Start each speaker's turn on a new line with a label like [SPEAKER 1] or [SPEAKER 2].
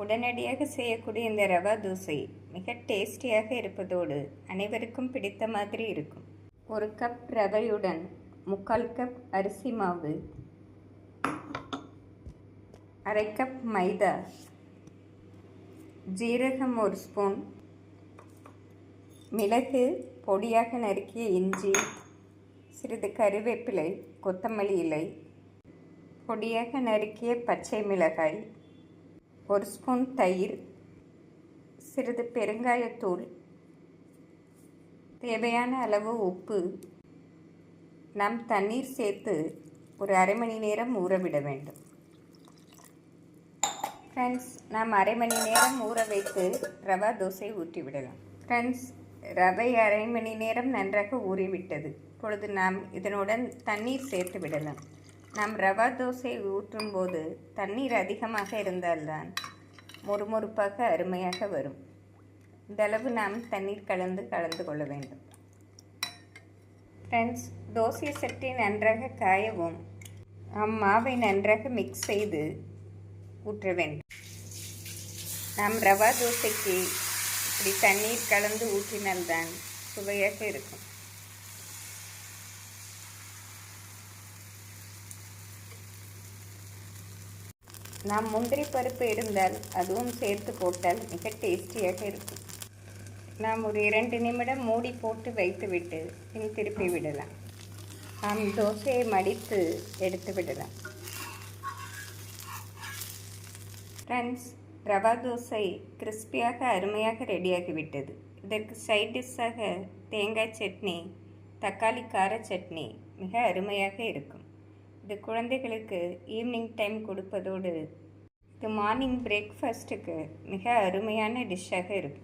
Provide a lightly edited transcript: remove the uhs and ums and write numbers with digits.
[SPEAKER 1] உடனடியாக செய்யக்கூடிய இந்த ரவா தோசை மிக டேஸ்டியாக இருப்பதோடு அனைவருக்கும் பிடித்த மாதிரி இருக்கும். 1 கப் ரவையுடன் 3/4 கப் அரிசி மாவு, 1/2 கப் மைதா, ஜீரகம் 1 ஸ்பூன், மிளகு, பொடியாக நறுக்கிய இஞ்சி, சிறிது கருவேப்பிலை, கொத்தமல்லி இலை, பொடியாக நறுக்கிய பச்சை மிளகாய், 1 ஸ்பூன் தயிர், சிறிது பெருங்காயத்தூள், தேவையான அளவு உப்பு. நாம் தண்ணீர் சேர்த்து ஒரு அரை மணி நேரம் ஊறவிட வேண்டும். ஃப்ரெண்ட்ஸ், நாம் அரை மணி நேரம் ஊற வைத்து ரவா தோசை ஊற்றிவிடலாம். ஃப்ரெண்ட்ஸ், ரவை அரை மணி நேரம் நன்றாக ஊறிவிட்டது. இப்பொழுது நாம் இதனுடன் தண்ணீர் சேர்த்து விடலாம். நாம் ரவா தோசை ஊற்றும் போது தண்ணீர் அதிகமாக இருந்தால்தான் மொறுமொறுப்பாக அருமையாக வரும். இந்த அளவு நாம் தண்ணீர் கலந்து கொள்ள வேண்டும். ஃப்ரெண்ட்ஸ், தோசை சட்டி நன்றாக காயவும் நாம் மாவை நன்றாக மிக்ஸ் செய்து ஊற்ற வேண்டும். நாம் ரவா தோசைக்கு இப்படி தண்ணீர் கலந்து ஊற்றினால்தான் சுவையாக இருக்கும். நாம் முந்திரி பருப்பு இருந்தால் அதுவும் சேர்த்து போட்டால் மிக டேஸ்டியாக இருக்கும். நாம் ஒரு 2 நிமிடம் மூடி போட்டு வைத்துவிட்டு பின் திருப்பி விடலாம். நாம் தோசையை மடித்து எடுத்து விடலாம். ஃப்ரெண்ட்ஸ், ரவா தோசை கிறிஸ்பியாக அருமையாக ரெடியாகிவிட்டது. இதற்கு சைட் டிஷ்ஷாக தேங்காய் சட்னி, தக்காளி கார சட்னி மிக அருமையாக இருக்கும். இது குழந்தைகளுக்கு ஈவினிங் டைம் கொடுப்பதோடு இது மார்னிங் பிரேக்ஃபாஸ்ட்டுக்கு மிக அருமையான டிஷ்ஷாக இருக்கும்.